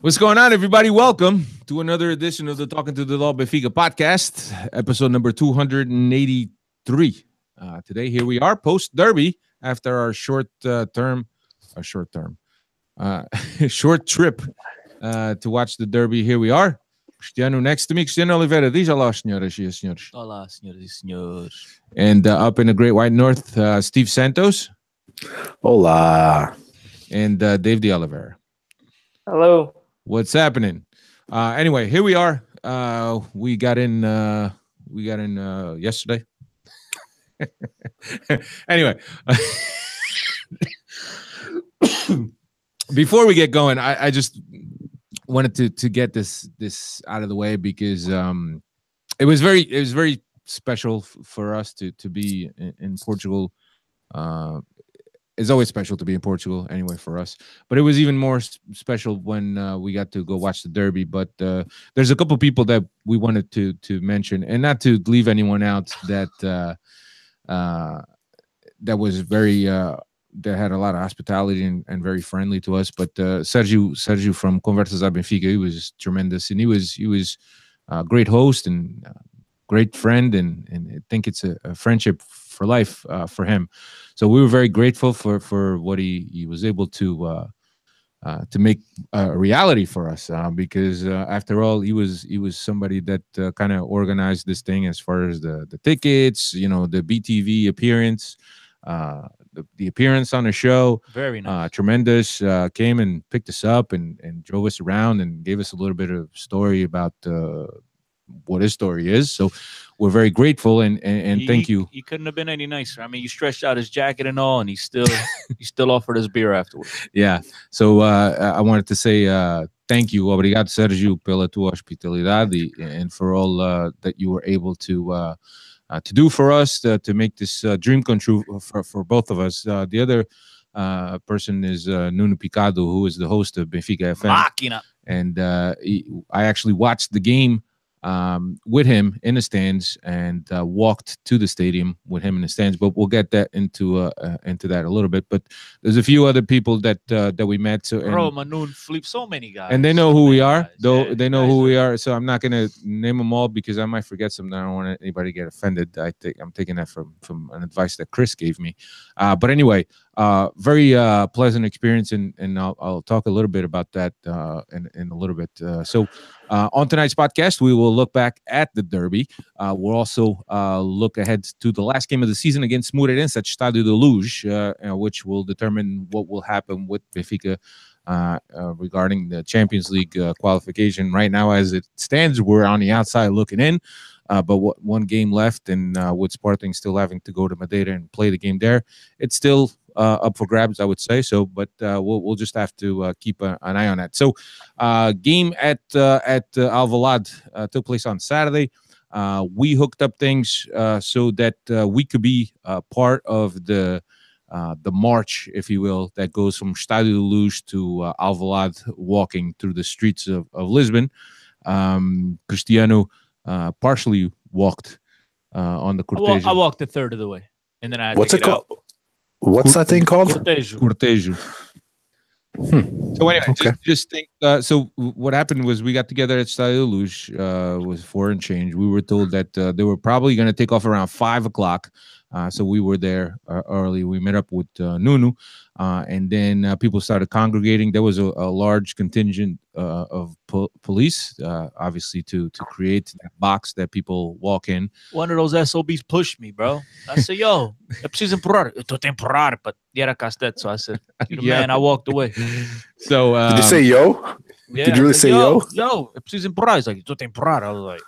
What's going on, everybody? Welcome to another edition of the Talking to the Law Benfica Podcast, episode number 283. Today, here we are, post-derby, after our short trip to watch the derby. Here we are. Cristiano next to me. Cristiano Oliveira. Diz olá, senhoras e senhores. Olá, senhoras e senhores. And up in the Great White North, Steve Santos. Olá. And Dave de Oliveira. Hello. What's happening? Anyway, here we are. We got in yesterday. Anyway, before we get going, I just wanted to get this out of the way because it was very special for us to be in Portugal. It's always special to be in Portugal anyway for us, but it was even more special when we got to go watch the derby. But there's a couple people that we wanted to mention, and not to leave anyone out that was very that had a lot of hospitality and very friendly to us. But Sergio from Conversas a Benfica, he was tremendous, and he was a great host and great friend, and I think it's a friendship for life for him. So we were very grateful for what he was able to make a reality for us, because after all, he was somebody that kind of organized this thing as far as the tickets, the BTV appearance, the appearance on the show. Very nice. Tremendous. Came and picked us up and drove us around and gave us a little bit of story about what his story is. So we're very grateful and thank you. He couldn't have been any nicer. I mean, you stretched out his jacket and all, and he still offered us beer afterwards. Yeah. So I wanted to say thank you. Obrigado, Sergio, pela tua hospitalidade, and for all that you were able to do for us to make this dream come true for both of us. The other person is Nuno Picado, who is the host of Benfica FM. Máquina. And I actually watched the game with him in the stands and walked to the stadium with him in the stands, but we'll get that into that a little bit. But there's a few other people that we met. So Manoon flipped so many guys, and they know who we are. Yeah, they know who we are. So I'm not gonna name them all because I might forget some. I don't want anybody to get offended. I'm taking that from an advice that Chris gave me. But anyway, very pleasant experience, and I'll talk a little bit about that in a little bit. So on tonight's podcast, we will look back at the derby. We'll also look ahead to the last game of the season against Moreirense at Estadio da Luz, which will determine what will happen with Benfica regarding the Champions League qualification. Right now, as it stands, we're on the outside looking in. But one game left, and with Sporting still having to go to Madeira and play the game there, it's still up for grabs, I would say. So, but we'll just have to keep an eye on that. So, game at Alvalade took place on Saturday. We hooked up things so that we could be part of the march, if you will, that goes from Estadio da Luz to Alvalade, walking through the streets of Lisbon. Cristiano partially walked on the cortege. I walked a third of the way, and then I had What's to it get called? out. What's that thing called? Cortejo. So anyway, Okay. just think. So what happened was we got together at Estadio da Luz. Was 4 and change. We were told that they were probably going to take off around 5:00. So we were there early. We met up with Nuno, and then people started congregating. There was a large contingent of police, obviously, to create that box that people walk in. One of those SOBs pushed me, bro. I said, "Yo, é preciso empurrar." Eu tô temporar, but era castet. So I said, Yeah. "Man, I walked away." So Did you say yo? Yeah, Did you really I said, say yo? Yo, é preciso empurrar. He's like, "Tô temporar." I was like,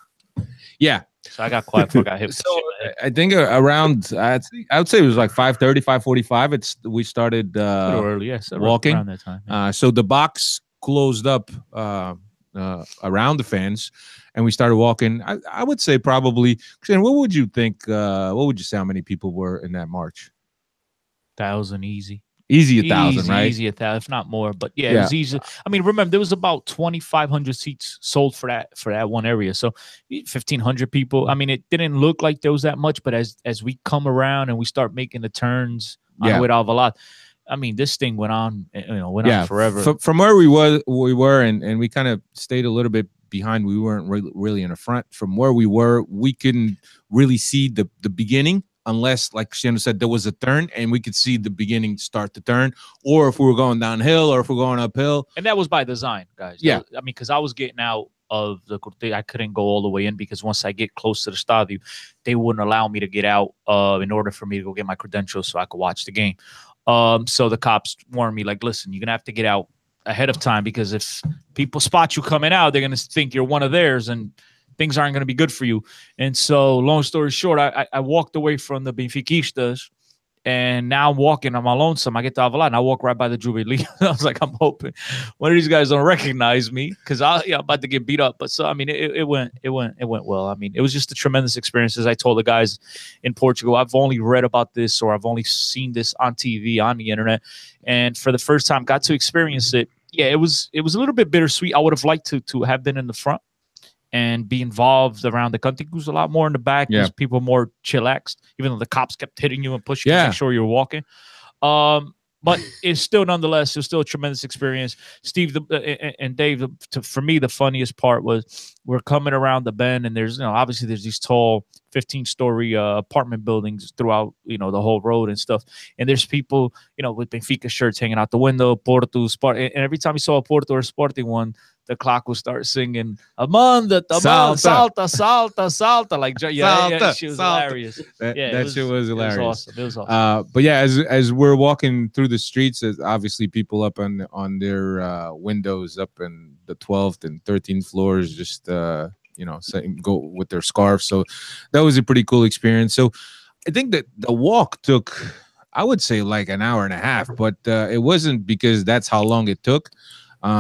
yeah. so I got quiet before I got hit. So I think around I would say it was like 5:30, 5:45. We started a little early, yes, walking. around that time. Yeah. So the box closed up around the fans, and we started walking. I would say probably. What would you think? What would you say? How many people were in that march? 1,000 easy. Easy 1,000, right? Easy 1,000, if not more. But yeah, Yeah. it was easy. I mean, remember there was about 2,500 seats sold for that one area. So 1,500 people. I mean, it didn't look like there was that much, but as we come around and we start making the turns on the way to Alvalade, I mean, this thing went on, went on forever. From where we were, and we kind of stayed a little bit behind. We weren't really in the front. From where we were, we couldn't really see the beginning unless, like Cristiano said, there was a turn and we could see the beginning start to turn, or if we were going downhill or if we're going uphill. And that was by design, guys. Yeah. I mean, because I was getting out of the Corte, I couldn't go all the way in because once I get close to the Estadio, they wouldn't allow me to get out in order for me to go get my credentials so I could watch the game. So the cops warned me, like, listen, you're going to have to get out ahead of time because if people spot you coming out, they're going to think you're one of theirs and things aren't going to be good for you. And so long story short, I walked away from the Benfiquistas, and now I'm walking on my lonesome. I get to Alvalade and I walk right by the Jubilee. I was like, I'm hoping one of these guys don't recognize me because I'm about to get beat up. But so, I mean, it went well. I mean, it was just a tremendous experience. As I told the guys in Portugal, I've only read about this or I've only seen this on TV, on the internet. And for the first time, got to experience it. Yeah, it was a little bit bittersweet. I would have liked to have been in the front and be involved around the country. It was a lot more in the back. Yeah. People more chillaxed, even though the cops kept hitting you and pushing you to make sure you were walking. But it's still, nonetheless, it was still a tremendous experience. Steve and Dave, for me, the funniest part was we're coming around the bend, and there's, obviously there's these tall 15-story apartment buildings throughout, the whole road and stuff. And there's people, with Benfica shirts hanging out the window, Porto, Sport. And every time you saw a Porto or Sporting one, the clock would start singing Amanda, salta, salta. Like, yeah, she was hilarious. That shit was hilarious. It was awesome. But yeah, as we're walking through the streets, obviously people up on their windows up in the 12th and 13th floors, just go with their scarves. So that was a pretty cool experience. So I think that the walk took, I would say, like an hour and a half, but it wasn't because that's how long it took.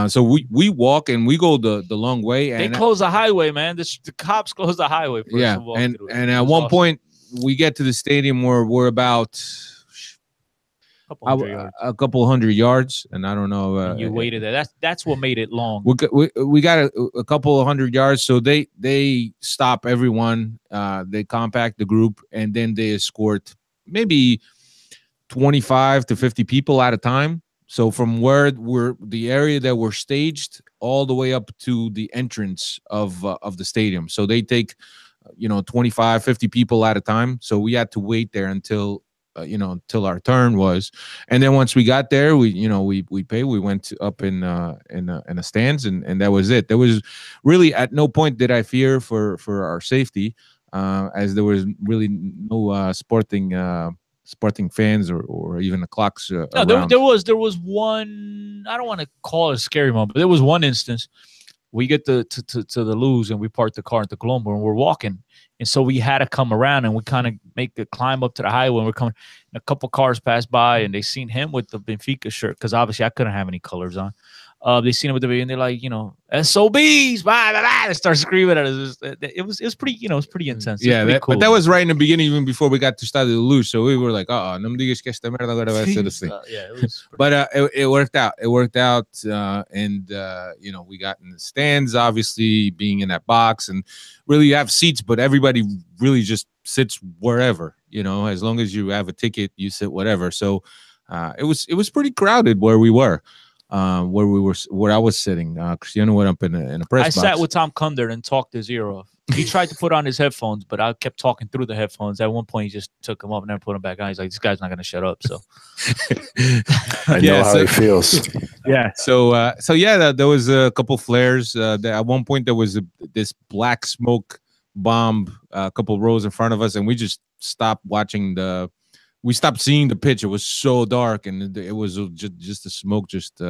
So we walk and we go the long way. And they close the highway, man. The cops close the highway. And at one point we get to the stadium where we're about a couple hundred yards, and I don't know. And you waited there. That's what made it long. We got a couple of hundred yards, so they stop everyone. They compact the group, and then they escort maybe 25 to 50 people at a time. So from where the area that we're staged all the way up to the entrance of the stadium. So they take, 25, 50 people at a time. So we had to wait there until our turn was. And then once we got there, we paid. We went up in the stands, and that was it. There was really at no point did I fear for our safety, as there was really no Sporting fans or even the clocks. No, there was one. I don't want to call it a scary moment, but there was one instance. We get to the Luz and we parked the car at the Colombo and we're walking, and so we had to come around and we kind of make the climb up to the highway. And we're coming, and a couple cars passed by and they seen him with the Benfica shirt because obviously I couldn't have any colors on. They seen him with the video and they're like, SOBs, blah, blah, blah. They start screaming at us. It was pretty, it was pretty intense. Yeah, cool. But that was right in the beginning, even before we got to Estadio da Luz. So we were like, no me digas que esta merda agora vai ser assim. Yeah, it was. But it worked out. It worked out, and we got in the stands, obviously being in that box, and really you have seats, but everybody really just sits wherever. As long as you have a ticket, you sit whatever. So it was pretty crowded where we were. Where I was sitting. Cristiano went up in a press box. I sat with Tom Kunder and talked his ear off. He tried to put on his headphones, but I kept talking through the headphones. At one point, he just took them up and then put them back on. He's like, this guy's not going to shut up. So I know how he feels. Yeah. So yeah, there was a couple flares. At one point, there was this black smoke bomb a couple rows in front of us, and we just stopped watching we stopped seeing the pitch. It was so dark, and it was just the smoke just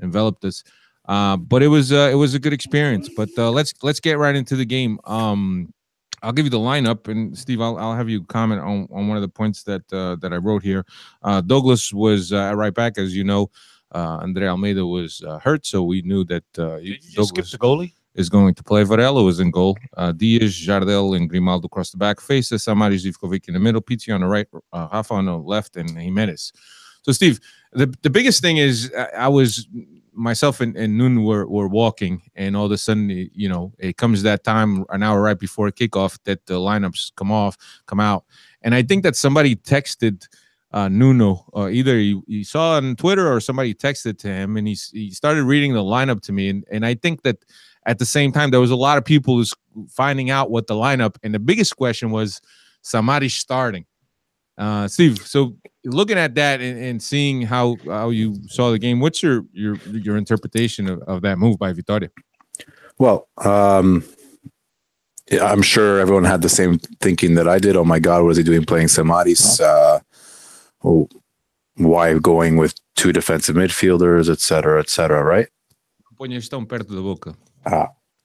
enveloped us. But it was a good experience. But let's get right into the game. I'll give you the lineup, and Steve, I'll have you comment on one of the points that I wrote here. Douglas was at right back, as you know. Andre Almeida was hurt, so we knew that Douglas skip the goalie is going to play. Varela was in goal. Diaz, Jardel, and Grimaldo across the back. Faces, Samaris, Zivkovic in the middle. Pizzi on the right, Rafa on the left, and Jimenez. So, Steve, the biggest thing is myself and Nun were walking, and all of a sudden, it comes that time, an hour right before kickoff, that the lineups come out. And I think that somebody texted Nuno. Either he saw on Twitter or somebody texted to him, and he started reading the lineup to me. And I think that at the same time, there was a lot of people who's finding out what the lineup. And the biggest question was Samaris starting. Steve, so looking at that and seeing how you saw the game, what's your interpretation of that move by Vitória? Well, I'm sure everyone had the same thinking that I did. Oh my God, what is he doing playing Samaris? Why going with two defensive midfielders, et cetera, right? Perto da boca.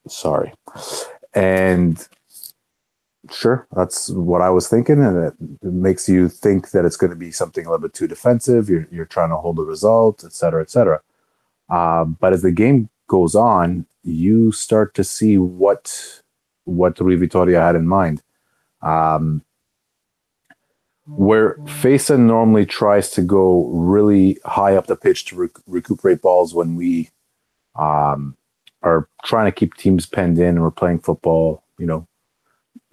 Sorry. And sure, that's what I was thinking, and it makes you think that it's going to be something a little bit too defensive. You're trying to hold a result, et cetera, et cetera. But as the game goes on, you start to see what Rui Vitória had in mind. Where Fesa normally tries to go really high up the pitch to recuperate balls when we are trying to keep teams penned in and we're playing football,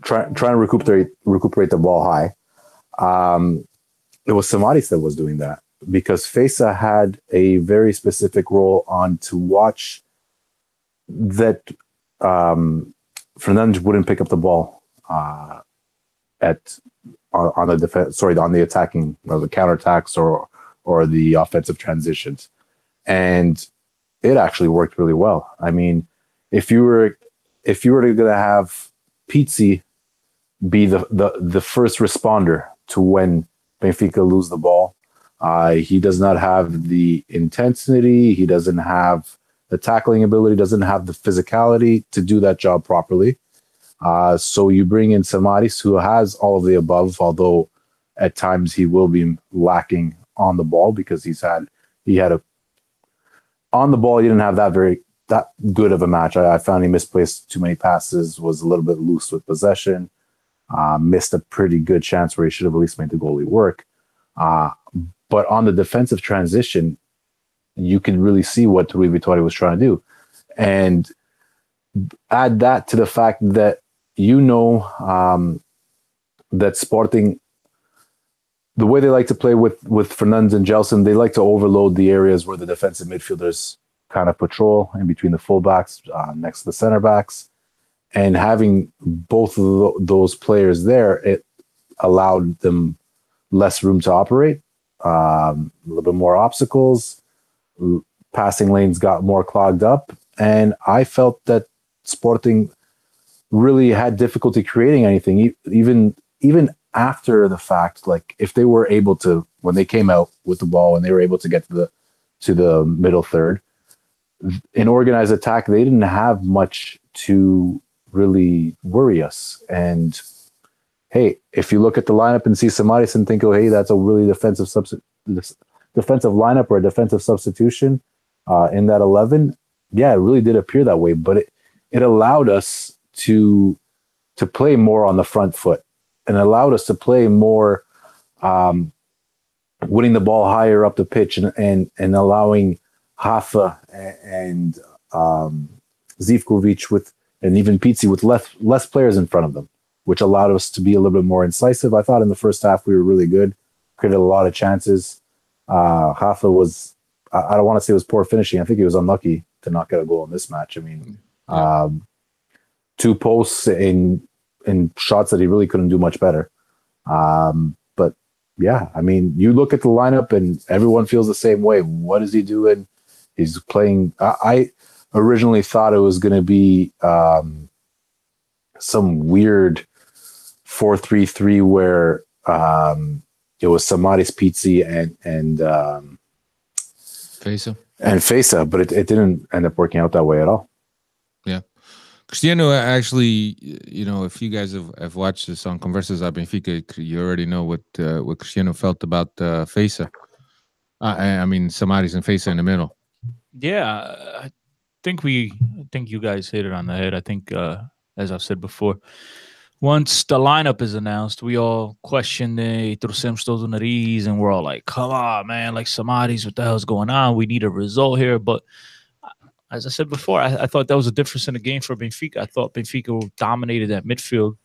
trying to recuperate the ball high. It was Samaris that was doing that because Fesa had a very specific role on to watch that Fernandes wouldn't pick up the ball on the defense. Sorry, on the attacking or the counterattacks or the offensive transitions, and it actually worked really well. I mean, if you were going to have Pizzi be the first responder to when Benfica lose the ball, he does not have the intensity. He doesn't have the tackling ability. Doesn't have the physicality to do that job properly. So you bring in Samaris, who has all of the above, although at times he will be lacking on the ball because he had on the ball. He didn't have that good of a match. I found he misplaced too many passes, was a little bit loose with possession, missed a pretty good chance where he should have at least made the goalie work. But on the defensive transition, you can really see what Rui Vitória was trying to do. And add that to the fact that that Sporting, the way they like to play with Fernandes and Gelson, they like to overload the areas where the defensive midfielders kind of patrol in between the fullbacks, next to the center backs. And having both of those players there, it allowed them less room to operate, a little bit more obstacles, passing lanes got more clogged up. And I felt that Sporting really had difficulty creating anything, even after the fact. Like if they were able to, when they came out with the ball and they were able to get to the middle third, in organized attack, they didn't have much to really worry us. And hey, if you look at the lineup and see Samaris and think, oh, hey, that's a really defensive lineup or a defensive substitution in that 11. Yeah, it really did appear that way, but it allowed us to play more on the front foot and allowed us to play more winning the ball higher up the pitch and allowing Rafa and Zivkovic and even Pizzi with less players in front of them, which allowed us to be a little bit more incisive. I thought in the first half we were really good, created a lot of chances. Rafa was, I don't want to say it was poor finishing. I think he was unlucky to not get a goal in this match. I mean, two posts in shots that he really couldn't do much better. But yeah, I mean, you look at the lineup and everyone feels the same way. What is he doing? He's playing. I originally thought it was going to be some weird 4-3-3 where it was Samaris, Pizzi, and Fesa, but it didn't end up working out that way at all. Yeah. Cristiano, actually, if you guys have watched this on Conversas a Benfica, you already know what Cristiano felt about Fesa. I mean, Samaris and Fesa in the middle. Yeah, I think you guys hit it on the head. I think, as I've said before, once the lineup is announced, we all question the trouxemos todo o nariz, and we're all like, come on, man, like Samaris, what the hell's going on? We need a result here. But as I said before, I thought that was a difference in the game for Benfica. I thought Benfica dominated that midfield.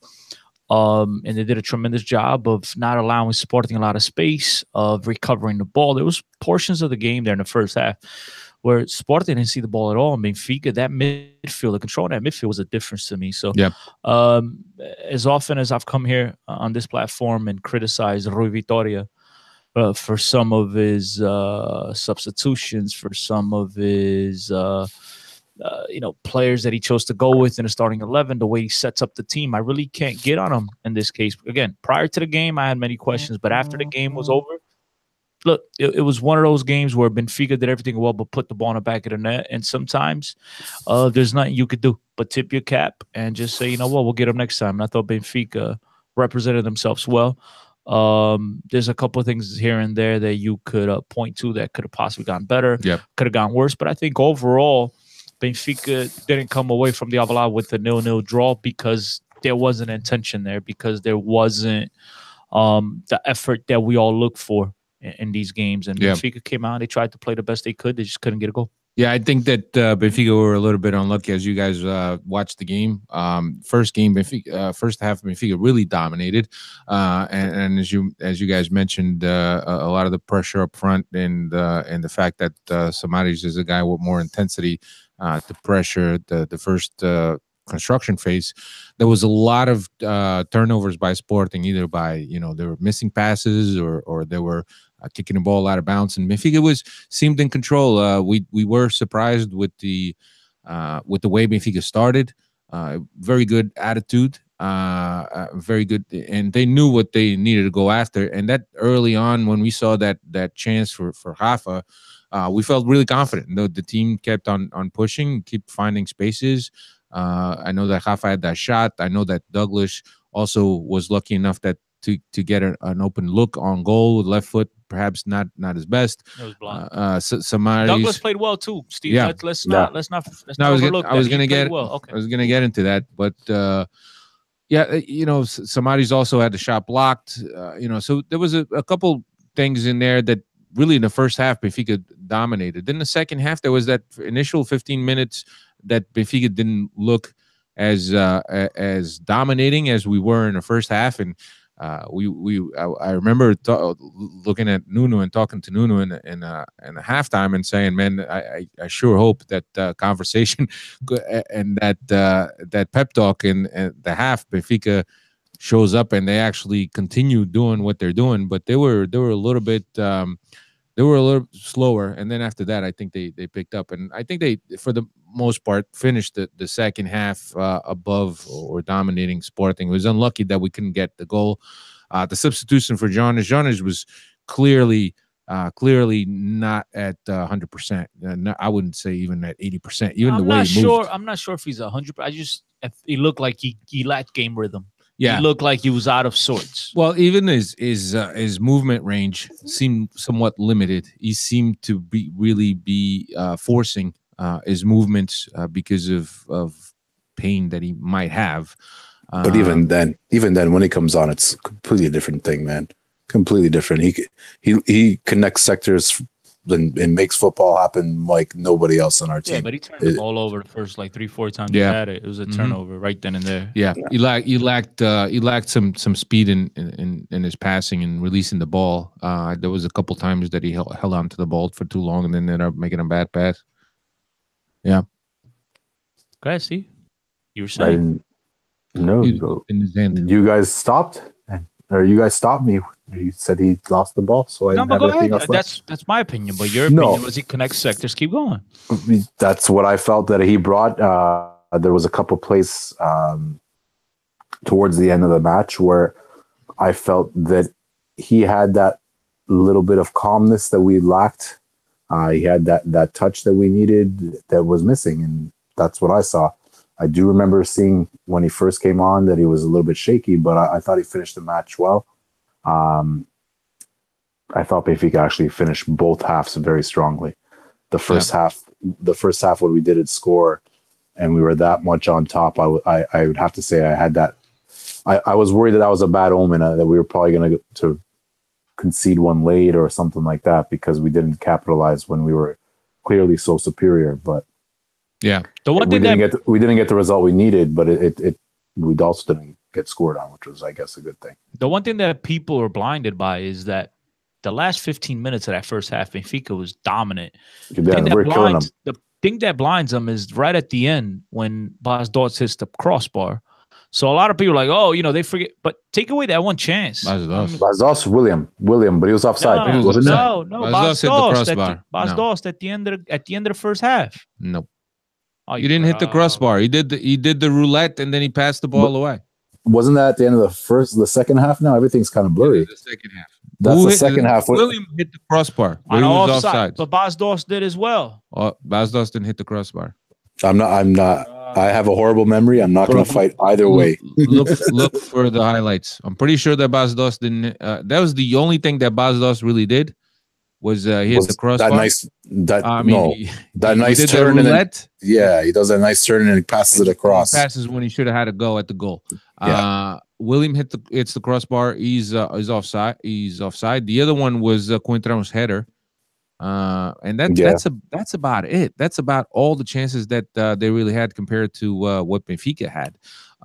And they did a tremendous job of not allowing Sporting a lot of space, of recovering the ball. There was portions of the game there in the first half where Sporting didn't see the ball at all. And Benfica, that midfield, the control of that midfield was a difference to me. So as often as I've come here on this platform and criticized Rui Vitoria for some of his substitutions, for some of his players that he chose to go with in the starting 11, the way he sets up the team, I really can't get on him in this case. Again, prior to the game, I had many questions, but after the game was over, look, it was one of those games where Benfica did everything well, but put the ball in the back of the net. And sometimes there's nothing you could do but tip your cap and just say, you know what, we'll get them next time. And I thought Benfica represented themselves well. There's a couple of things here and there that you could point to that could have possibly gotten better, could have gotten worse. But I think overall, Benfica didn't come away from the Alvalade with a 0-0 draw because there wasn't intention there, because there wasn't the effort that we all look for in these games. And Benfica came out, they tried to play the best they could. They just couldn't get a goal. Yeah, I think that Benfica were a little bit unlucky as you guys watched the game. First half, Benfica really dominated, and as you guys mentioned, a lot of the pressure up front and the fact that Samaris is a guy with more intensity to pressure the first construction phase. There was a lot of turnovers by Sporting, either by they were missing passes or they were kicking the ball out of bounds, and Benfica seemed in control. We were surprised with the way Benfica started. Very good attitude, very good, and they knew what they needed to go after. And that early on, when we saw that chance for Rafa, we felt really confident. The team kept on pushing, keep finding spaces. I know that Rafa had that shot. I know that Douglas also was lucky enough to get an open look on goal with left foot, perhaps not his best. It was blind. Douglas played well too, Steve. Yeah. Let's not overlook that. I was gonna get into that, but Samaris also had the shot blocked. So there was a couple things in there that really in the first half Benfica dominated. Then the second half, there was that initial 15 minutes that Benfica didn't look as dominating as we were in the first half, and I remember looking at Nuno and talking to Nuno in a halftime and saying, man, I sure hope that conversation and that pep talk in the half, Benfica shows up and they actually continue doing what they're doing, but they were a little bit they were a little slower, and then after that, I think they picked up, and I think they, for the most part, finished the second half above or dominating Sporting. It was unlucky that we couldn't get the goal. The substitution for Jonas was clearly not at 100%. I wouldn't say even at 80%. Even the way he moved. I'm not sure if he's 100%. He looked like he lacked game rhythm. Yeah, he looked like he was out of sorts. Well, even his movement range seemed somewhat limited. He seemed to be forcing his movements because of pain that he might have. But even then, when he comes on, it's a completely different thing, man. Completely different. He connects sectors and makes football happen like nobody else on our team. Yeah, but he turned the ball over the first 3-4 times he had it. It was a turnover right then and there. Yeah. He lacked some speed in his passing and releasing the ball. There was a couple times that he held on to the ball for too long and then ended up making a bad pass. Yeah. Go ahead, Steve. You were saying. No, in his hand. You guys stopped, or you guys stopped me. You said he lost the ball, so I didn't have anything else left. That's my opinion, but your opinion was he connects sectors. Keep going. That's what I felt that he brought. There was a couple plays towards the end of the match where I felt that he had that little bit of calmness that we lacked. He had that touch that we needed that was missing, and that's what I saw. I do remember seeing when he first came on that he was a little bit shaky, but I thought he finished the match well. I thought Benfica actually finished both halves very strongly. The first half when we didn't score and we were that much on top, I would have to say I had that. I was worried that was a bad omen, that we were probably going to concede one late or something like that because we didn't capitalize when we were clearly so superior. But yeah, we didn't get the result we needed, but we also didn't get scored on, which was, I guess, a good thing. The one thing that people are blinded by is that the last 15 minutes of that first half, Benfica was dominant. The thing that blinds them is right at the end when Bas Dost hits the crossbar. So a lot of people are like, oh, they forget. But take away that one chance. Bas Dost, William, but he was offside. No, Bas Dost at the end of the first half. Nope. Oh, he didn't hit the crossbar. He did the roulette and then he passed the ball away. Wasn't that at the end of the second half? Now everything's kind of blurry. The second half. That's the second half. William hit the crossbar, but he was offside. But Bas Dost did as well. Bas Dost didn't hit the crossbar. I'm not. I have a horrible memory. I'm not going to fight either way. Look for the highlights. I'm pretty sure that Bas Dost didn't. That was the only thing that Bas Dost really did. Was he hit the crossbar? That nice turn and then, he does that nice turn and he passes it across. He passes when he should have had a go at the goal. William hits the crossbar. He's offside. He's offside. The other one was Coentrão's header, and that's about it. That's about all the chances that they really had compared to what Benfica had.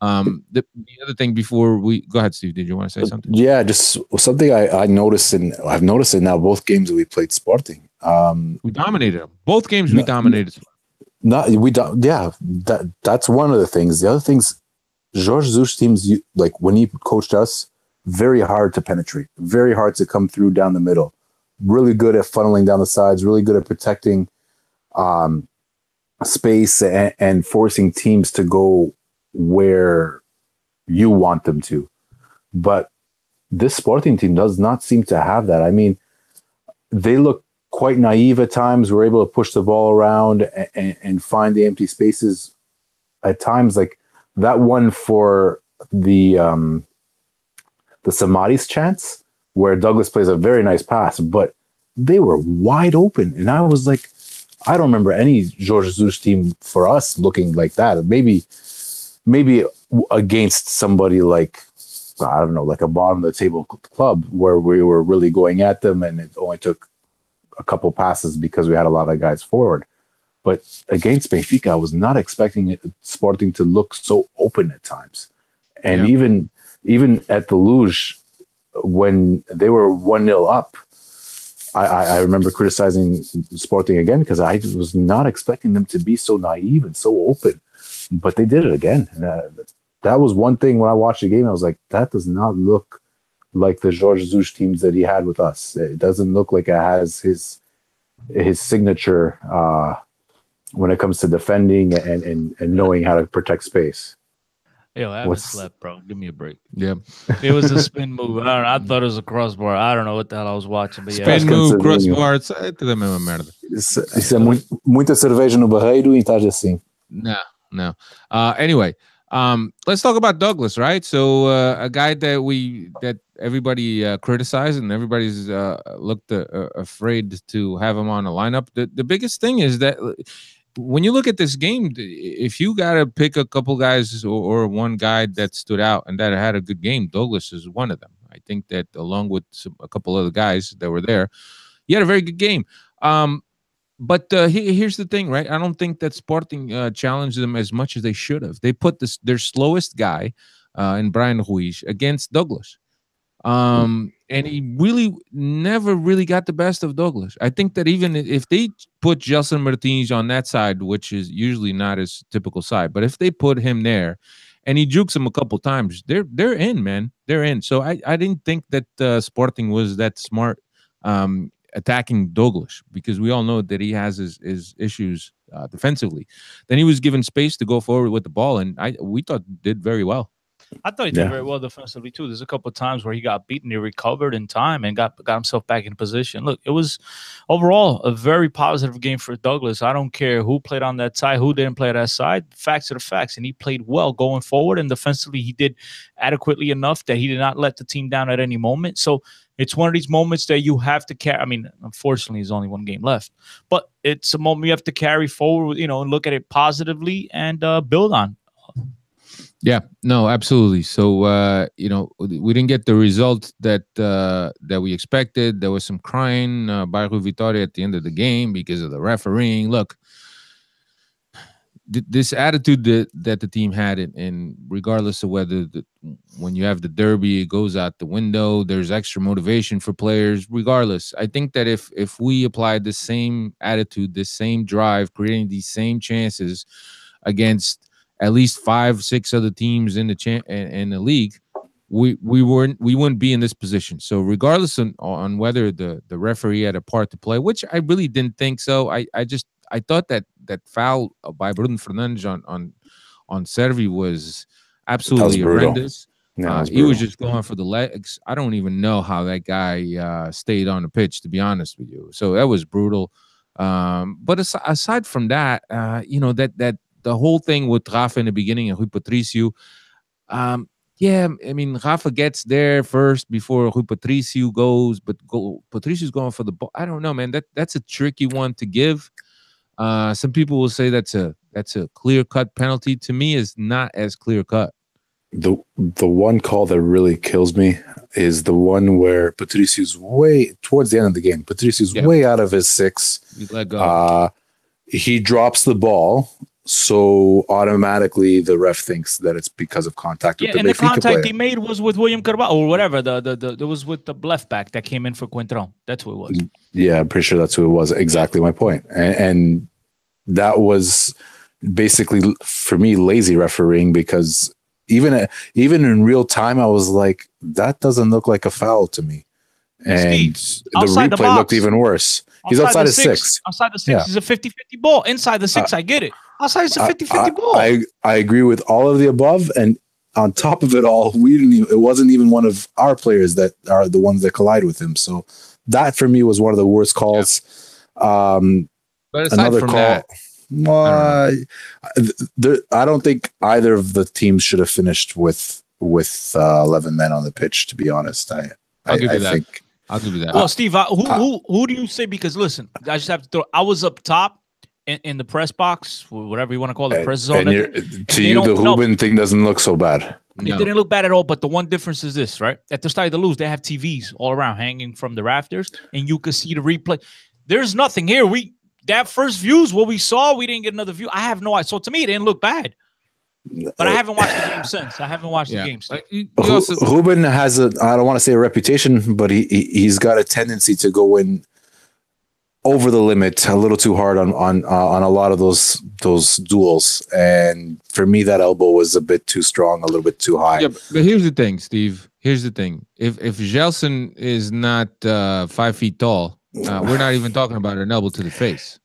The other thing before we go ahead, Steve, did you want to say something? Yeah, just something I noticed, and I've noticed it now. Both games that we played Sporting, we dominated them. Both games we dominated. That's one of the things. The other things, Jorge Jesus teams, like when he coached us, very hard to penetrate, very hard to come through down the middle. Really good at funneling down the sides. Really good at protecting space and forcing teams to go where you want them to. But this Sporting team does not seem to have that. I mean, they look quite naive at times. We're able to push the ball around and find the empty spaces at times. Like that one for the Samaris chance where Douglas plays a very nice pass, but they were wide open. And I was like, I don't remember any Jorge Jesus team for us looking like that. Maybe against somebody like, I don't know, like a bottom of the table club where we were really going at them and it only took a couple passes because we had a lot of guys forward. But against Benfica, I was not expecting Sporting to look so open at times. And even at the Luz, when they were 1-0 up, I remember criticizing Sporting again because I was not expecting them to be so naive and so open. But they did it again. That was one thing when I watched the game. I was like, that does not look like the Jorge Jesus teams that he had with us. It doesn't look like it has his signature when it comes to defending and knowing how to protect space. Yo, I haven't slept, bro. Give me a break. Yeah. It was a spin move. I thought it was a crossbar. I don't know what the hell I was watching. But spin move, crossbar. Isso é tudo a mesma merda. Isso é muita cerveja no barreiro e estás assim. No. Anyway, let's talk about Douglas, right? So a guy that everybody criticized and everybody's looked afraid to have him on the lineup. The biggest thing is that when you look at this game, if you got to pick a couple guys or one guy that stood out and that had a good game, Douglas is one of them. I think that along with a couple other guys that were there, he had a very good game. But here's the thing, right? I don't think that Sporting challenged them as much as they should have. They put their slowest guy in Brian Ruiz against Douglas. And he really never really got the best of Douglas. I think that even if they put Gelson Martins on that side, which is usually not his typical side, but if they put him there and he jukes him a couple times, they're in, man. They're in. So I didn't think that Sporting was that smart attacking Douglas because we all know that he has his issues defensively. Then he was given space to go forward with the ball, and we thought did very well. I thought he did very well defensively too. There's a couple of times where he got beaten, he recovered in time and got himself back in position. Look, it was overall a very positive game for Douglas. I don't care who played on that side, who didn't play that side. Facts are the facts, and he played well going forward. And defensively, he did adequately enough that he did not let the team down at any moment. So it's one of these moments that you have to carry. I mean, unfortunately, there's only one game left, but it's a moment you have to carry forward, and look at it positively and build on. Yeah, no, absolutely. So, we didn't get the result that we expected. There was some crying by Rui Vitória at the end of the game because of the refereeing. Look, this attitude that the team had, and regardless of whether when you have the derby, it goes out the window. There's extra motivation for players. Regardless, I think that if we applied the same attitude, the same drive, creating these same chances against at least 5-6 other teams in the league, we wouldn't be in this position. So regardless on whether the referee had a part to play, which I really didn't think so. I thought that foul by Bruno Fernandes on Servi was absolutely horrendous. Yeah, he was just going for the legs. I don't even know how that guy stayed on the pitch, to be honest with you. So that was brutal. But aside from that, that the whole thing with Rafa in the beginning and Rui Patricio, yeah, I mean, Rafa gets there first before Rui Patricio goes, but Patricio's going for the ball. I don't know, man. That's a tricky one to give. Some people will say that's a clear-cut penalty. To me, is not as clear-cut. The one call that really kills me is the one where Patricio's way towards the end of the game. Patricio's way out of his 6. He let go. He drops the ball, so automatically the ref thinks that it's because of contact with the Benfica the contact player. he made was with William Carvalho or whatever. It was with the left back that came in for Quintrón. That's who it was. Yeah, I'm pretty sure that's who it was. Exactly my point. And that was basically for me lazy refereeing, because even in real time I was like, that doesn't look like a foul to me. And Steve, the replay looked even worse. He's outside the 6. Outside the 6 is a 50-50 ball. Inside the 6, I get it. Outside it's a 50-50 ball. I agree with all of the above, and on top of it all, it wasn't even one of our players that are the ones that collide with him. So that for me was one of the worst calls. Yeah. But aside another from call. That, I don't think either of the teams should have finished with 11 men on the pitch. To be honest, I'll give you that. I'll give you that. Well, Steve, who do you say? Because listen, I just have to throw. I was up top in the press box, whatever you want to call it, press zone. To you, the Ruben thing doesn't look so bad. It didn't look bad at all. But the one difference is this, right? At the Estadio da Luz, they have TVs all around hanging from the rafters, and you can see the replay. There's nothing here. That first view is what we saw. We didn't get another view. I have no idea. So to me, it didn't look bad. But I haven't watched the game since. I haven't watched the game since. Ruben has I don't want to say a reputation, but he's got a tendency to go in over the limit a little too hard on a lot of those duels. And for me, that elbow was a bit too strong, a little bit too high. Yeah, but here's the thing, Steve. Here's the thing. If Gelson is not 5 feet tall, we're not even talking about an elbow to the face.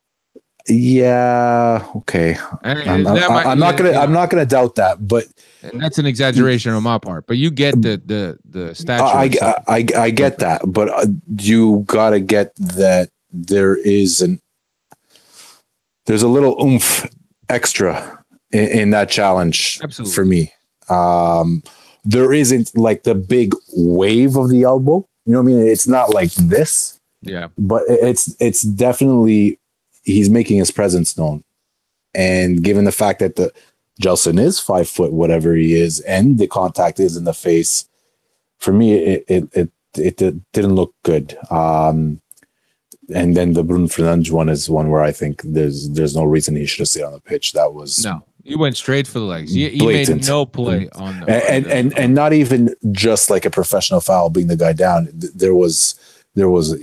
Yeah. Okay. I'm not gonna doubt that, but and that's an exaggeration on my part. But you get the stature. I get that, but you gotta get that there's a little oomph extra in that challenge. Absolutely. For me. There isn't like the big wave of the elbow. You know what I mean? It's not like this. Yeah, but it's definitely he's making his presence known, and given the fact that the Gelson is 5 foot, whatever he is, and the contact is in the face, for me it didn't look good. And then the Bruno Fernandes one is one where I think there's no reason he should have stayed on the pitch. That was he went straight for the legs. He made no play on and not even just like a professional foul, being the guy down. There was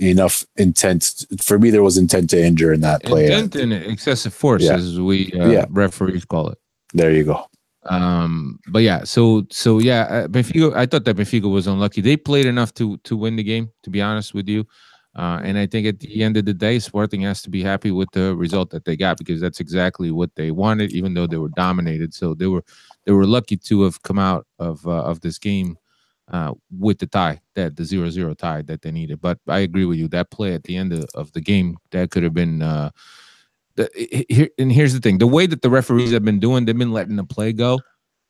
enough intent. For me, there was intent to injure in that play. Intent and excessive force, as we referees call it. There you go. But yeah, so Benfica. I thought that Benfica was unlucky. They played enough to win the game, to be honest with you. And I think at the end of the day, Sporting has to be happy with the result that they got, because that's exactly what they wanted, even though they were dominated. So they were lucky to have come out of this game with the tie, the 0-0 tie that they needed. But I agree with you, that play at the end of the game, that could have been here's the thing, the way that the referees have been doing, they've been letting the play go,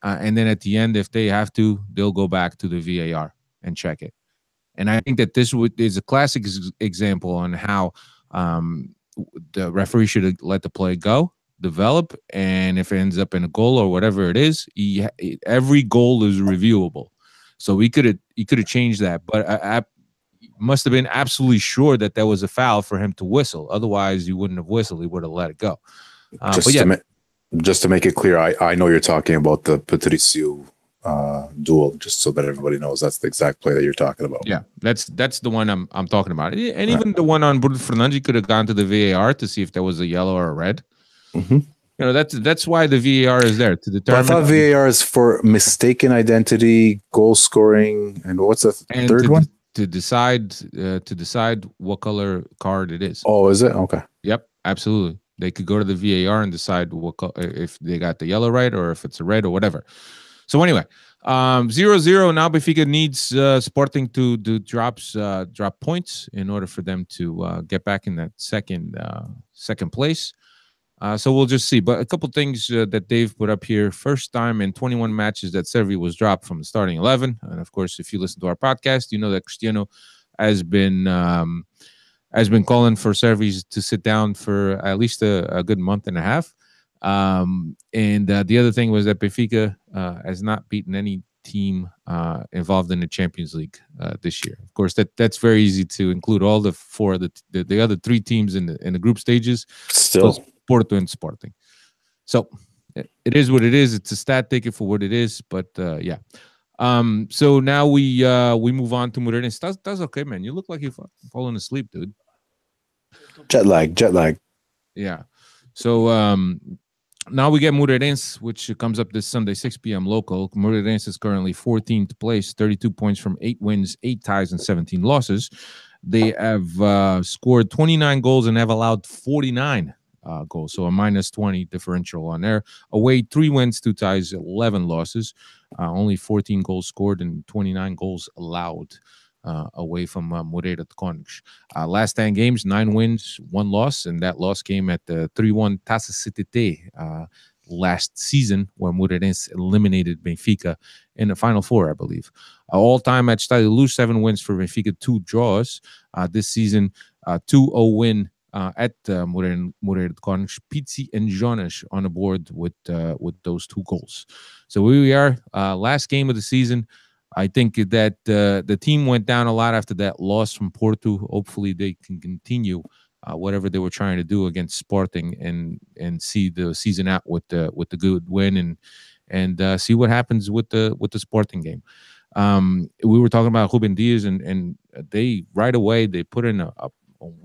and then at the end, if they have to, they'll go back to the VAR and check it. And I think that this is a classic example on how the referee should have let the play go, develop, and if it ends up in a goal or whatever it is, every goal is reviewable. So he could have changed that, but I must have been absolutely sure that was a foul for him to whistle. Otherwise, you wouldn't have whistled. He would have let it go. just to make it clear, I know you're talking about the Patricio duel, just so that everybody knows that's the exact play that you're talking about. Yeah, that's the one I'm talking about. And even the one on Bruno Fernandes could have gone to the VAR to see if there was a yellow or a red. Mm-hmm. You know, that's why the VAR is there to determine. But I thought VAR is for mistaken identity, goal scoring, and what's the third one? To decide what color card it is. Oh, is it? Okay. Yep, absolutely. They could go to the VAR and decide if they got the yellow right or if it's a red or whatever. So anyway, 0-0. Now Benfica needs Sporting to drop points in order for them to get back in that second place. So we'll just see. But a couple things that Dave put up here. First time in 21 matches that Servi was dropped from the starting 11. And of course, if you listen to our podcast, you know that Cristiano has been calling for Servi to sit down for at least a good month and a half. And the other thing was that Benfica has not beaten any team involved in the Champions League this year. Of course, that's very easy to include all the four the other three teams in the group stages. Still. Porto and Sporting. So it is what it is. It's a stat ticket for what it is. But yeah. So now we move on to Moreirense. That's okay, man. You look like you're falling asleep, dude. Jet lag. Yeah. So now we get Moreirense, which comes up this Sunday, 6 p.m. local. Moreirense is currently 14th place, 32 points from 8 wins, 8 ties, and 17 losses. They have scored 29 goals and have allowed 49 goals, so a minus 20 differential on there. Away, 3 wins, 2 ties, 11 losses. Only 14 goals scored and 29 goals allowed away from Moreira de Cónegos. Last 10 games, 9 wins, 1 loss, and that loss came at the 3-1 Taça CTT last season, where Moreirense eliminated Benfica in the Final Four, I believe. All-time at Estadio da Luz, 7 wins for Benfica, 2 draws. This season, 2-0 win at Moreira de Cónegos. Pizzi and Jonas on the board with those 2 goals. So here we are, last game of the season. I think that the team went down a lot after that loss from Porto. Hopefully they can continue whatever they were trying to do against Sporting and see the season out with the good win and see what happens with the Sporting game. We were talking about Ruben Dias and they right away they put in a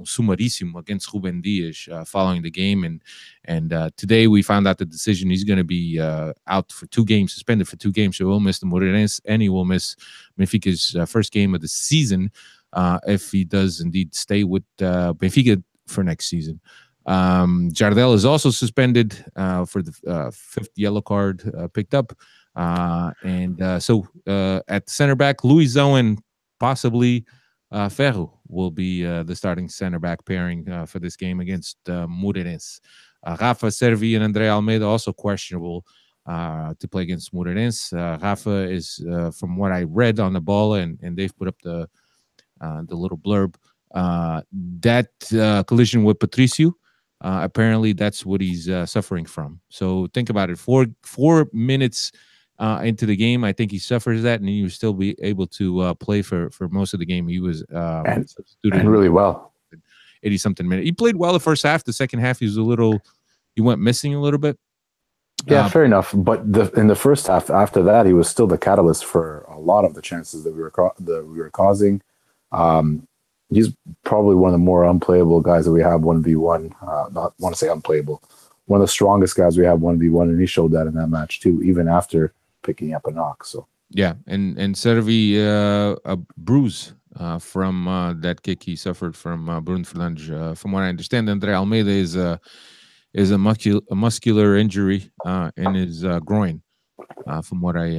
sumaríssimo against Ruben Dias following the game, and today we found out the decision. He's going to be out for 2 games, suspended for 2 games. So he'll miss the Moreirense and he will miss Benfica's first game of the season if he does indeed stay with Benfica for next season. Jardel is also suspended for the 5th yellow card picked up, so at center back, Luizão and possibly Ferro will be the starting center back pairing for this game against Moreirense. Rafa, Servi, and André Almeida also questionable to play against Moreirense. Rafa is, from what I read on the ball, and they've put up the little blurb, that collision with Patricio, apparently that's what he's suffering from. So think about it. 4 minutes into the game, I think he suffers that, and he would still be able to play for most of the game. He was and really well. 80-something minutes. He played well the first half. The second half, he went missing a little bit. Yeah, fair enough. But in the first half, after that, he was still the catalyst for a lot of the chances that we were causing. He's probably one of the more unplayable guys that we have 1v1. Not want to say unplayable. One of the strongest guys we have 1v1, and he showed that in that match too, even after picking up a knock. So yeah, and Servi a bruise from that kick he suffered from Bruno Fernandes. From what I understand, André Almeida is a muscular injury in his groin. From what I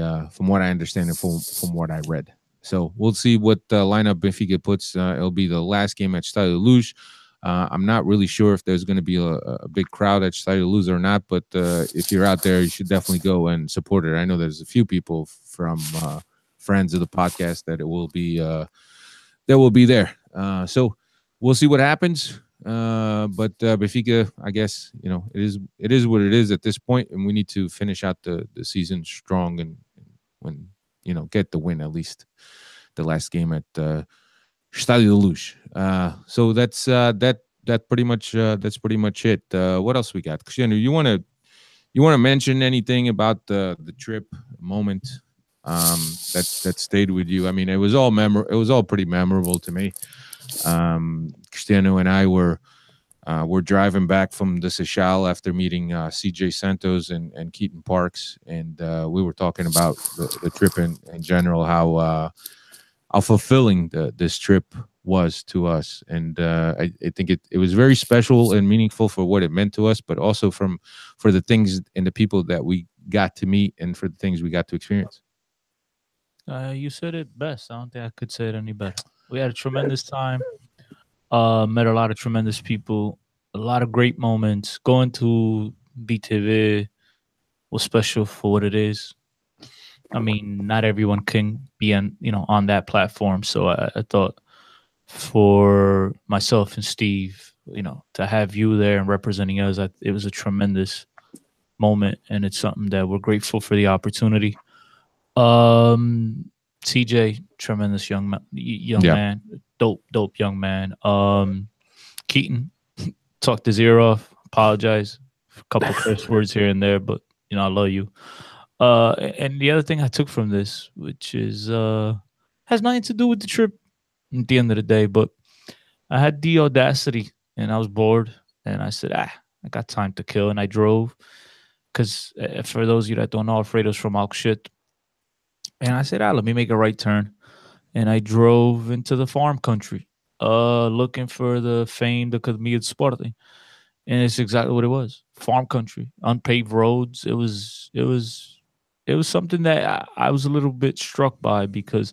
understand and from what I read. So we'll see what lineup Benfica puts. It'll be the last game at Estadio da Luz. I'm not really sure if there's going to be a big crowd at Estadio da Luz or not, but if you're out there, you should definitely go and support it. I know there's a few people from friends of the podcast that will be there. So we'll see what happens. But Benfica, I guess, it is what it is at this point, and we need to finish out the season strong and when get the win, at least the last game at Estadio da Luz. So that's pretty much it. What else we got? Cristiano, you want You want to mention anything about the trip moment that stayed with you? I mean, it was all pretty memorable to me. Cristiano and I were driving back from the Seychelles after meeting CJ Santos and Keaton Parks, and we were talking about the trip in general, how fulfilling this trip was to us. And I think it was very special and meaningful for what it meant to us, but also for the things and the people that we got to meet and for the things we got to experience. You said it best. I don't think I could say it any better. We had a tremendous time. Met a lot of tremendous people. A lot of great moments. Going to BTV was special for what it is. I mean, not everyone can be on that platform. So I thought for myself and Steve, to have you there and representing us, it was a tremendous moment, and it's something that we're grateful for the opportunity. CJ, tremendous young man, dope young man. Keaton, talked his ear off, apologize for a couple curse words here and there, but I love you. And the other thing I took from this, which is has nothing to do with the trip at the end of the day, but I had the audacity and I was bored and I said, I got time to kill, and I drove because for those of you that don't know, Alfredo's from Alkshit. And I said, let me make a right turn. And I drove into the farm country, looking for the famed Academia de Sporting. And it's exactly what it was. Farm country, unpaved roads. It was something that I was a little bit struck by, because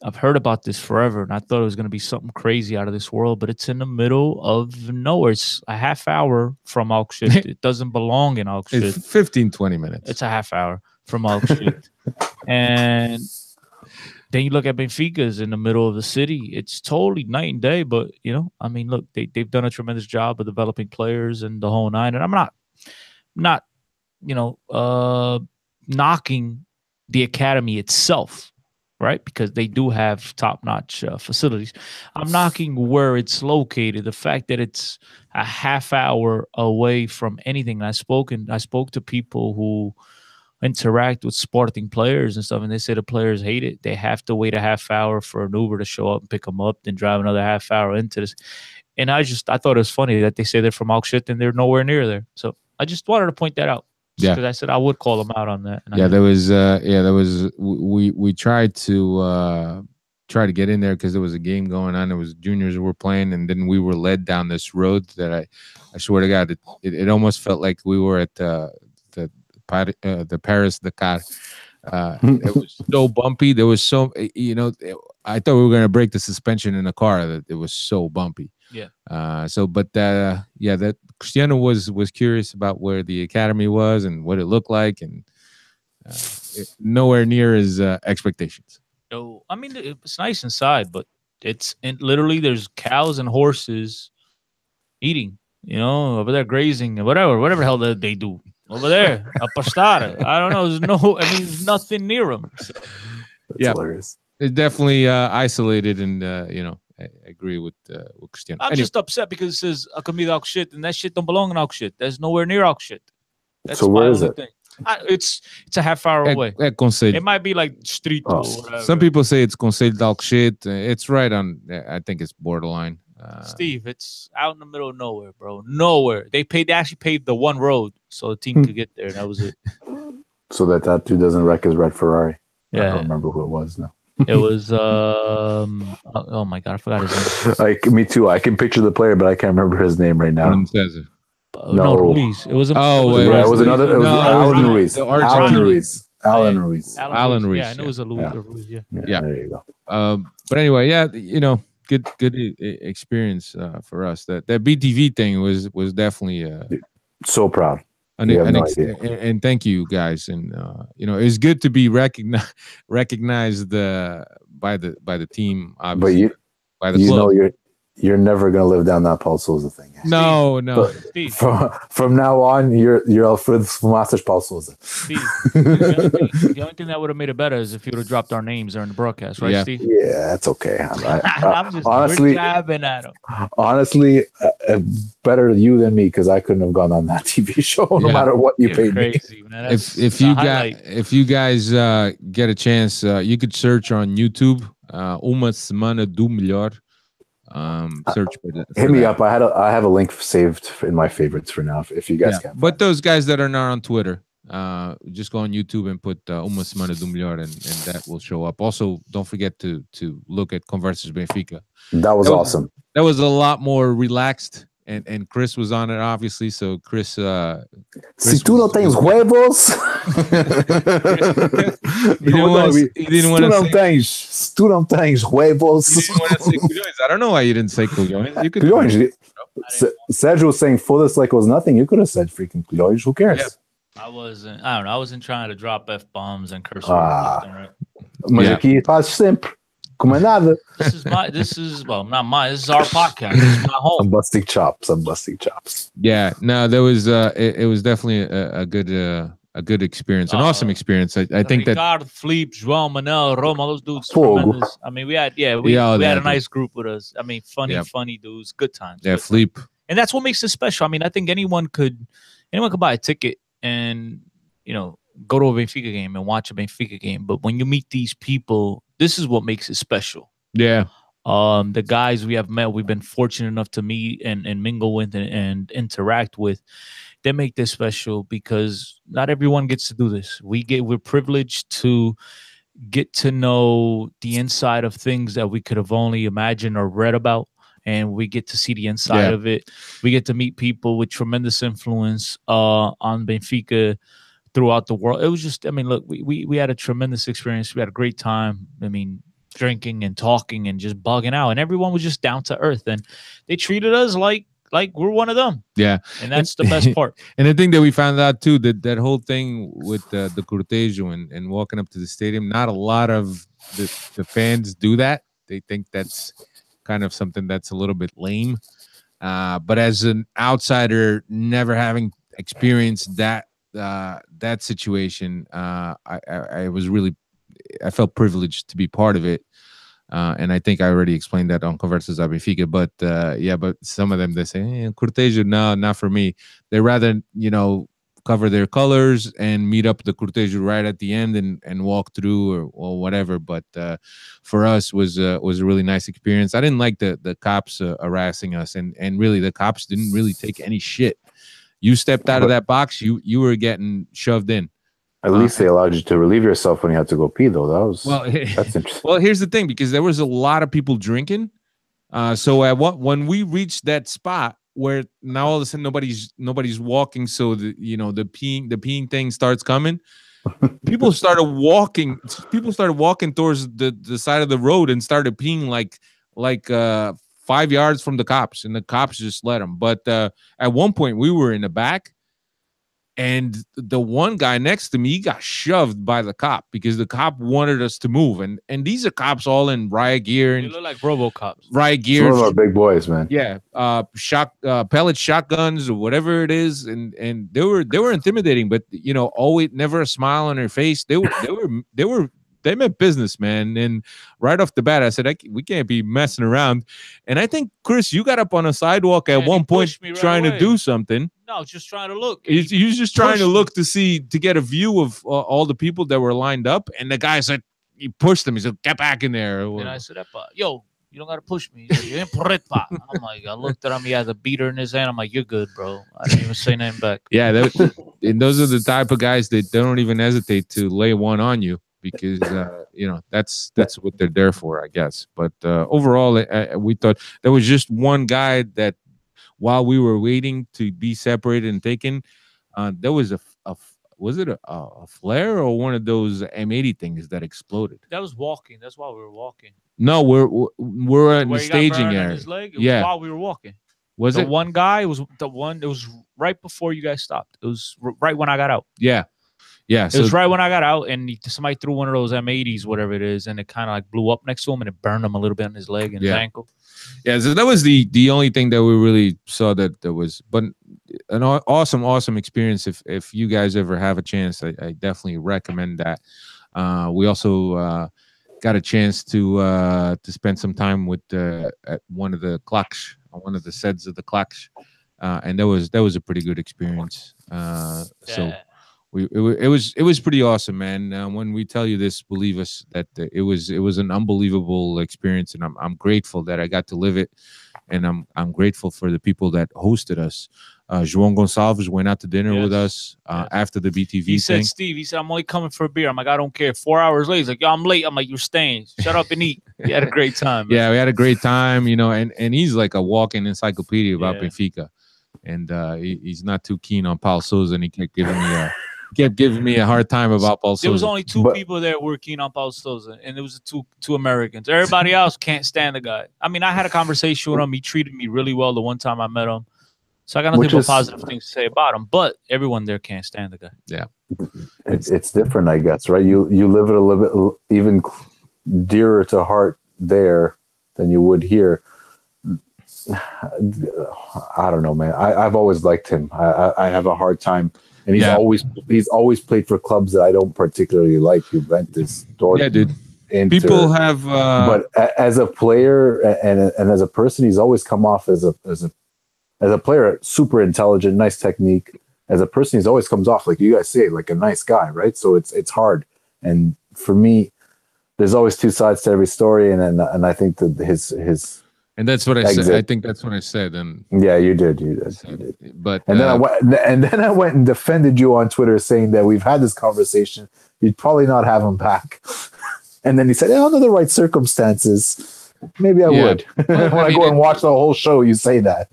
I've heard about this forever, and I thought it was going to be something crazy out of this world, but it's in the middle of nowhere. It's a half hour from Alkshit. It doesn't belong in Alkshit. It's 15, 20 minutes. It's a half hour from Alkshit. And then you look at Benfica's in the middle of the city. It's totally night and day, but, I mean, look, they've done a tremendous job of developing players and the whole nine. And I'm not knocking the academy itself, right? Because they do have top-notch facilities. I'm knocking where it's located, the fact that it's a half hour away from anything. I spoke to people who interact with Sporting players and stuff, and they say the players hate it. They have to wait a half hour for an Uber to show up and pick them up, then drive another half hour into this. And I thought it was funny that they say they're from Alkshit and they're nowhere near there. So I just wanted to point that out. Yeah, because I said I would call them out on that. And there was we tried to get in there because there was a game going on. There was juniors who were playing, and then we were led down this road that I swear to God, it almost felt like we were at the Paris Dakar. It was so bumpy. There was so I thought we were going to break the suspension in the car. That it was so bumpy. Yeah. That Cristiano was curious about where the academy was and what it looked like, and nowhere near his expectations. No, I mean, it's nice inside, but literally there's cows and horses eating, over there grazing, whatever the hell that they do over there. A pastada. I don't know. There's nothing near them. So. That's hilarious. It's definitely isolated, and I agree with Cristiano. I'm just upset because it says Academia de Alkshit, and that shit don't belong in Alkshit. There's nowhere near Alkshit. So where is it? Thing. It's a half hour away. It might be like street or whatever. Some people say it's Conselho de Alkshit. It's right on. I think it's borderline. Steve, it's out in the middle of nowhere, bro. Nowhere. They actually paved the one road so the team could get there, and that was it. So that dude doesn't wreck his red Ferrari. Yeah. I don't remember who it was now. It was oh my God, I forgot his name. Me too. I can picture the player, but I can't remember his name right now. No, Ruiz. It was. It was another. It was Alan Ruiz. Alan Ruiz. Yeah, I know it was a Ruiz. Yeah. There you go. But anyway, good experience for us. That BTV thing was definitely so proud. And thank you guys, and it's good to be recognized by the team, obviously, by the club. you're never gonna live down that Paulo Sousa thing. No. Steve, From now on, you're Alfredo Fumaças Paulo Sousa. Steve, the only thing that would have made it better is if you would have dropped our names during the broadcast, right, Yeah. Steve? Yeah, that's okay. I'm just honestly, we're jabbing at him. Honestly, better you than me because I couldn't have gone on that TV show no Yeah. matter what you You're paid crazy, me. man. If you guys get a chance, you could search on YouTube. Uma Semana do Melhor. Search for that. Hit me up. I have a link saved in my favorites for now. If you guys can. But those guys that are not on Twitter, just go on YouTube and put Uma Semana do Melhor, and that will show up. Also, don't forget to look at Conversas Benfica. That was awesome. That was a lot more relaxed, and Chris was on it, obviously. So Chris, Si tu não tens huevos, se tu não tens huevos. I don't know why you didn't say culhões. You could. Culhões. Sergio was saying foolish like it was nothing. You could have said freaking culhões. Who cares? Yeah. I don't know. I wasn't trying to drop F-bombs and curse words. Right? Mas aqui faz sempre. Como é nada. This is not mine. This is our podcast. This is my home. I'm busting chops. Yeah, no, there was it was definitely a good experience, an awesome experience. I think Ricardo, Felipe, João, Manel, Roma, those dudes tremendous. I mean, we had a nice group with us. I mean, funny dudes, good times. Yeah, Felipe. And that's what makes it special. I mean, I think anyone could buy a ticket and go to a Benfica game and watch a Benfica game. But when you meet these people, this is what makes it special. Yeah. The guys we have met, we've been fortunate enough to meet and mingle with and interact with. They make this special because not everyone gets to do this. We're privileged to get to know the inside of things that we could have only imagined or read about. And we get to see the inside of it. We get to meet people with tremendous influence on Benfica throughout the world. It was just, I mean, look, we had a tremendous experience. We had a great time. I mean, drinking and talking and just bugging out. And everyone was just down to earth. And they treated us like we're one of them. Yeah. And that's the best part. And the thing that we found out too, that whole thing with the cortejo and walking up to the stadium, not a lot of the fans do that. They think that's kind of something that's a little bit lame. But as an outsider, never having experienced that situation, I felt privileged to be part of it. And I think I already explained that on Conversas da Benfica. But but some of them, they say, cortejo, no, not for me. They rather, cover their colors and meet up the cortejo right at the end and walk through or whatever. But for us was a really nice experience. I didn't like the cops harassing us, and really the cops didn't really take any shit. You stepped out of that box, you were getting shoved in. At least they allowed you to relieve yourself when you had to go pee, though. That's interesting. Well, here's the thing, because there was a lot of people drinking. So when we reached that spot where now all of a sudden nobody's walking, so the peeing thing starts coming. People started walking towards the side of the road and started peeing like 5 yards from the cops, and the cops just let them. But at one point we were in the back, and the one guy next to me got shoved by the cop because the cop wanted us to move. And these are cops all in riot gear. And they look like RoboCops. Riot gear. Some of our big boys, man. Yeah. Pellet shotguns or whatever it is. And they were intimidating, but always never a smile on their face. They meant business, man. And right off the bat, I said, we can't be messing around. And I think, Chris, you got up on a sidewalk at one point trying to do something. No, just trying to look. He was just trying to look to get a view of all the people that were lined up. And the guy said, he pushed him. He said, get back in there. And I said, yo, you don't got to push me. He said, I'm like, I looked at him. He has a beater in his hand. I'm like, you're good, bro. I didn't even say nothing back. Yeah, and those are the type of guys that don't even hesitate to lay one on you. Because that's what they're there for, I guess. But overall, we thought there was just one guy that, while we were waiting to be separated and taken, there was was it a flare or one of those M80 things that exploded? That was walking. That's why we were walking. No, we're in the staging area. His leg? It was while we were walking. Was the it one guy? It was the one. It was right before you guys stopped. It was right when I got out. Yeah. Yeah, It was right when I got out, and somebody threw one of those M80s, whatever it is, and it kind of like blew up next to him, and it burned him a little bit on his leg and his ankle. Yeah, so that was the only thing that we really saw that there was, but an awesome experience. If you guys ever have a chance, I definitely recommend that. We also got a chance to spend some time with at one of the clocks, one of the sets of the clocks, and that was a pretty good experience. So. It was pretty awesome, man. When we tell you this, believe us that it was an unbelievable experience, and I'm grateful that I got to live it, and I'm grateful for the people that hosted us. João Gonçalves went out to dinner with us after the BTV He thing. said, Steve, he said, I'm only coming for a beer. I'm like, I don't care. 4 hours later, he's like, yo, I'm late. I'm like, you're staying. Shut up and eat. We had a great time. Man. Yeah, we had a great time, and he's like a walking encyclopedia about Benfica, and he's not too keen on Paulo Sousa, and he kept giving me a hard time about Paulo Sousa. There was only two people that were keen on Paulo Sousa, and it was the two Americans. Everybody else can't stand the guy. I mean, I had a conversation with him. He treated me really well the one time I met him. So I got nothing but positive things to say about him. But everyone there can't stand the guy. Yeah. It's different, I guess, right? You live it a little bit even dearer to heart there than you would here. I don't know, man. I've always liked him. I have a hard time. And he's always played for clubs that I don't particularly like. Juventus, Dortmund. Yeah, dude. Inter. People have, but as a player and as a person, he's always come off as a player, super intelligent, nice technique. As a person, he's always comes off like you guys say, like a nice guy, right? So it's hard. And for me, there's always two sides to every story, and I think that his. And that's what I said. I think that's what I said. And yeah, you did. But then I went and defended you on Twitter, saying that we've had this conversation. You'd probably not have him back. And then he said, under the right circumstances, maybe I would. When I go and watch the whole show, you say that.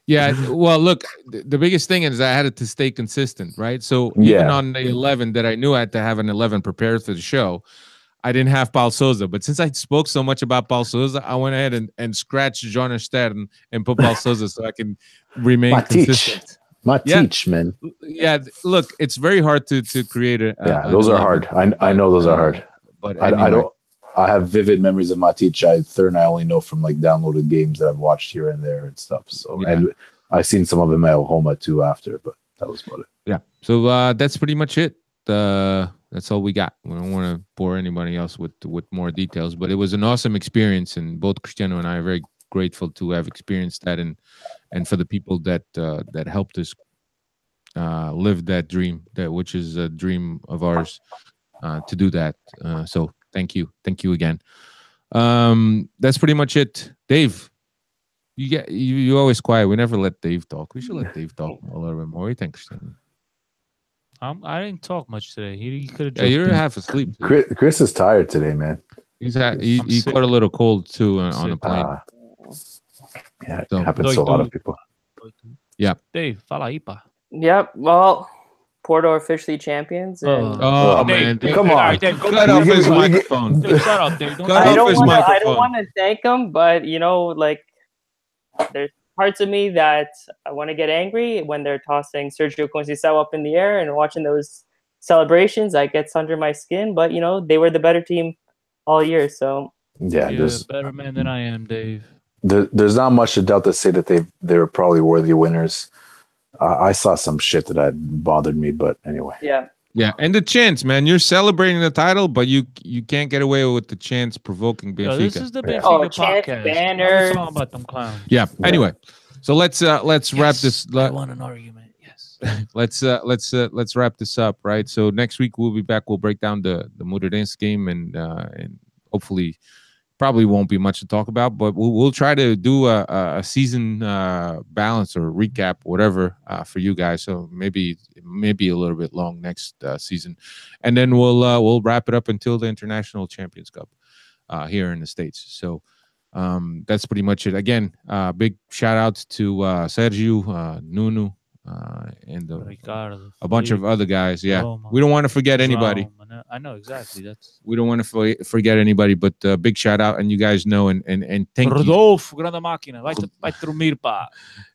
Yeah. Well, look, the biggest thing is I had to stay consistent, right? So even on the 11 that I knew I had to have an 11 prepared for the show, I didn't have Paulo Sousa, but since I spoke so much about Paulo Sousa, I went ahead and scratched John Stern and put Paulo Sousa so I can remain consistent. Man. Yeah, look, it's very hard to create a. Those are hard. I know those are hard. But anyway. I don't. I have vivid memories of Matic. Stern I only know from like downloaded games that I've watched here and there and stuff. So and I've seen some of him at Homa too after, but that was about it. Yeah. So that's pretty much it. That's all we got. We don't want to bore anybody else with more details, but it was an awesome experience, and both Cristiano and I are very grateful to have experienced that, and for the people that helped us live that dream, which is a dream of ours, to do that. So thank you again. That's pretty much it. Dave, you're always quiet. We never let Dave talk. We should let Dave talk a little bit more. What do you think, Cristiano? I didn't talk much today. He could have. Yeah, you're half asleep. Chris is tired today, man. He caught a little cold too on the plane. Yeah, it happens to a lot of people. Yeah. Dave, fala aí, pá. Yep. Well, Porto are officially champions. Oh man! Dave, come on! Dave, cut off his microphone. Shut up, Dave. I don't want to thank them, but like there's parts of me that I want to get angry when they're tossing Sergio Conceição up in the air and watching those celebrations. That gets under my skin, but they were the better team all year. So yeah, you're a better man than I am, Dave. There's not much to doubt to say that they were probably worthy winners. I saw some shit that bothered me, but anyway. Yeah, and the chants, man. You're celebrating the title, but you can't get away with the chants provoking Benfica. This is the Benfica podcast. Banner. Talking about them clowns. Yeah. Anyway, so let's wrap this. I want an argument. Yes. let's wrap this up, right? So next week we'll be back. We'll break down the Moreirense game, and hopefully. Probably won't be much to talk about, but we'll try to do a season balance or recap, whatever, for you guys. So maybe a little bit long next season, and then we'll wrap it up until the International Champions Cup here in the States. So that's pretty much it. Again, big shout out to Sergio, Nuno, and Ricardo, a bunch of other guys. Yeah, we don't want to forget anybody. I know exactly. We don't want to forget anybody, but big shout out, and you guys know, and thank Rodolfo, grande máquina, vai dormir, pá.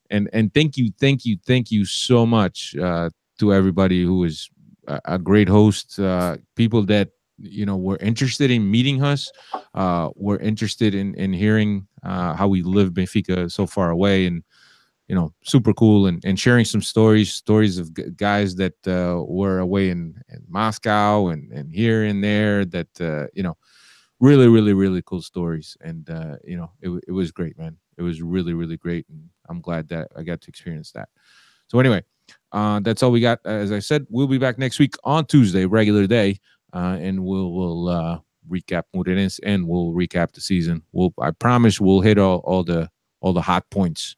And thank you so much to everybody who is a great host. People that were interested in meeting us, were interested in hearing how we live Benfica so far away, and super cool, and sharing some stories of guys that were away in Moscow and here and there, that really, really, really cool stories. And it was great, man. It was really, really great, and I'm glad that I got to experience that. So anyway, that's all we got. As I said, we'll be back next week on Tuesday, regular day, and we'll recap Moreirense, and we'll recap the season. I promise we'll hit all the hot points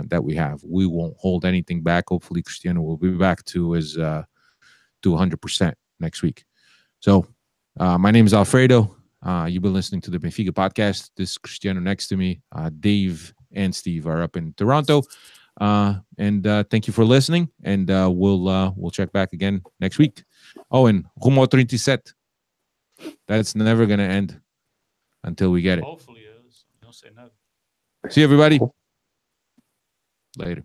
that we have. We won't hold anything back. Hopefully, Cristiano will be back to 100% next week. So, my name is Alfredo. You've been listening to the Benfica Podcast. This is Cristiano next to me. Dave and Steve are up in Toronto. And thank you for listening. And we'll check back again next week. Oh, and Rumo 37. That's never going to end until we get it. Hopefully it is. Don't say no. See you, everybody. Later.